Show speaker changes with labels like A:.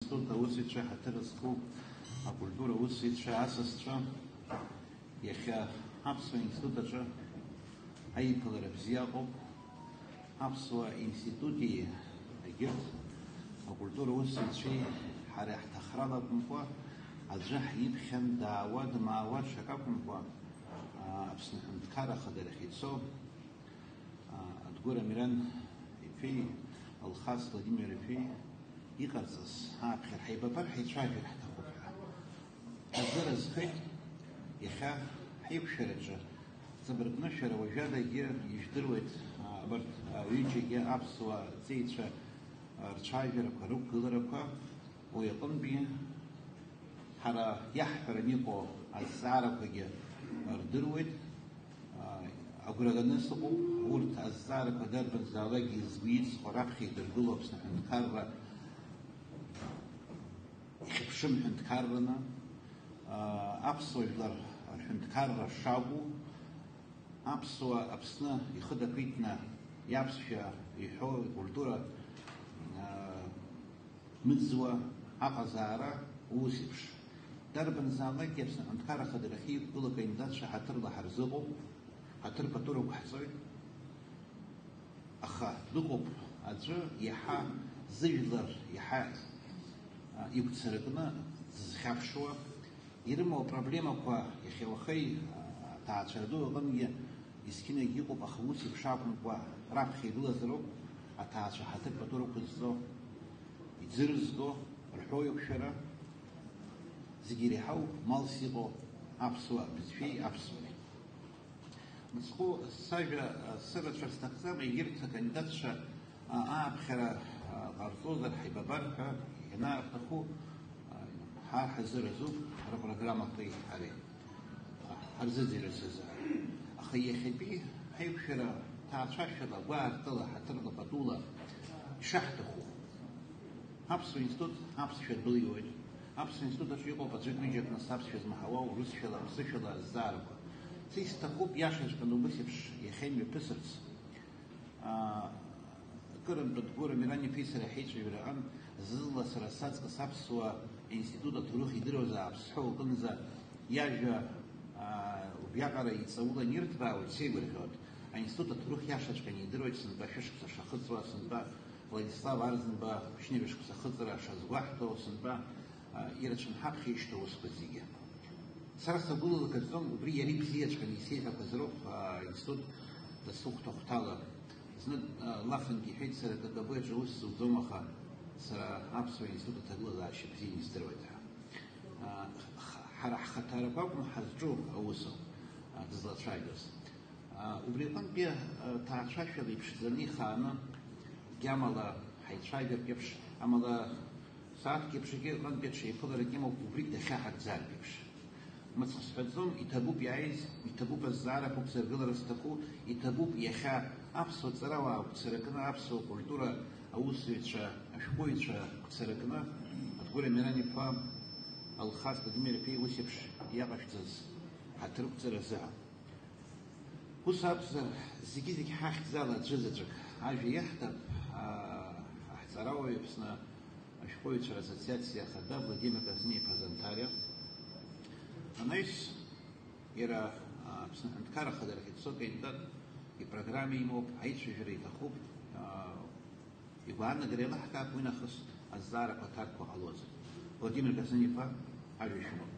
A: Институт аусзуҩцәа ҳаҭыр зқәу акультура аусзуҩцәа асасцәа иахьа Аԥсуа институт аҿы аиԥылара бзиа ыҟоуп. Аԥсуа институти егьырҭ акультура аусзуҩцәеи ҳара ҳҭахрала акәымкәа аӡәы ҳиԥхьан даауа дмаауа ҽак акәымкәа Аԥсны Аҳәынҭқарра Ахадарахь ицо Адгәыр Амиран иԥеи Алхас Владимир иԥеи иҟарҵаз ааԥхьар ҳаибабар ҳаицәажәар ҳҭахуп ҳәа ҳазыразхеит. Иахьа ҳиқәшәараҿы ҵабыргнышәара уажәадагьы ижәдыруеит абарҭ ҩыџьагьы аԥсуа ҵеицәа рцәажәарақәа, рықәгыларақәа уи аҟынтәи ҳара иаҳҳәараны иҟоу азҵаарақәагьы рдыруеит. Агәра ганы сыҟоуп урҭ азҵаарақәа дарбанзаалакгьы згәы иҵхо раԥхьа идыргыло Аԥсны Аҳәынҭқарра ихьыԥшым ҳәынҭқарраны аԥсуа жәлар рҳәынҭқарра шакәу аԥсуа Аԥсны ихы дақәиҭны иаԥсшәа иҳәо икультура мыӡуа аҟазаара ус еиԥш дарбанзаалакгьы Аԥсны Аҳәынҭқарра Ахадарахьы иқәгыло акандидатцәа ҳаҭырла ҳарзыҟоуп, ҳаҭыр патура қәҳҵоит, аха дыҟоуп аӡәы иаҳа зыжәлар иаҳа игәцаракны зызхьаԥшуа ирымоу апроблемақәа иахьауахеи аҭаацәара ду аҟынгьы есқьынагьы иҟоуп, аха ус еиԥш акәымкәа раԥхьа игылазароуп аҭаацәа ҳаҭыр патура қәызҵо, иӡырызго, рҳәоу иқәшәара зегьы иреиҳау малс иҟоу аԥсуа бызшәеи аԥсуареи. Мыцхәы сажәа сырацәар сҭахӡам, егьырҭ акандидатцәа ааԥхьара ҟарҵозар ҳаибабар ҳәа ианаарҭаху ҳазыразуп рпрограммақәеи ҳареи ҳарзыӡырҩызазы. Аха иахьатәи ҳаиқәшәара ҭаацәашәала, гәаартыла, ҳаҭырла, патула ишаҳҭаху Аԥсуа институт аԥсшәа дәылиуеит. Аԥсуа институт аҿы иҟоуп аӡәык ҩыџьак нас аԥсшәа змаҳауа урысшәала, ԥсышәала азҵаарақәа. Ца исҭахуп иашаҵәҟьаны убас еиԥш иахьа имҩаԥысырц. Акырынтә Адгәыр Амиран иԥеи сареи ҳаицәажәараҟан зызла сара саҵкыс аԥсуа институт аҭоурых идыруазаап сҳәо аҟынӡа иажәа убриаҟара иҵаулан ирҭбаауеит, сеигәырӷьоит. Аинститут аҭоурых иашаҵәҟьаны идыруеит сынтәа шәышықәса шахыҵуа, сынтәа Владислав Арзынба шәнырҩышқәса хыҵра шазгәаҳҭо, сынтәа ирацәан ҳаԥхьа ишьҭоу усқәа зегьы. Сара сагәылалгаӡом, убри иара ибзиаҵәҟьаны исеиҳәақәазароуп аинститут дасыхәҭа-хәҭала. Зны лафынгьы иҳәеит, сара КГБ аҿы ус зуӡом, аха сара аԥсуа институт аҭагылазаашьа бзианы издыруеит ҳәа. Ҳара ҳхаҭарақәа акәым ҳазҿу аус дызлацәажәоз. Убри аҟынтәи ҭаацәашәала иԥшӡаны ихааны гьамала ҳаицәажәартә еиԥш, амала сааҭк еиԥшгьы аҟынтәи аҽеиԥыларак имоуп, убригь дахьаҳарӡартә еиԥш. Мыцхә сҳәаӡом, иҭабуп иааиз, иҭабуп азҵаарақәа ықәсыргылара зҭаху, иҭабуп иахьа аԥсуа ҵарауаа ықәцаракны, аԥсуа культура аусзуҩцәа, ашәҟәыҩҩцәа ықәцаракны Адгәыр Амиран-иԥа Алхас Владимир иԥеи ус еиԥш иаҟашәҵаз ҳаҭырқәҵаразы. Ус акәзар, зегьы ҳахьӡала аӡәызаҵәык ажәа иаҳҭап аҳҵарауаҩ Аԥсны ашәҟәыҩҩцәа асоциациа ахада Владимир Казниа-иԥа Занҭариа. Анаҩс иара Аԥсны Аҳәынҭқарра Ахадарахь ицо акандидат ипрограмма имоуп, аицәажәара иҭахуп, игәаанагара еилаҳкаап уи нахыс азҵаарақәа аҭакқәа ҟалозар. Владимир Казниа-иԥа, ажәа шәымоуп.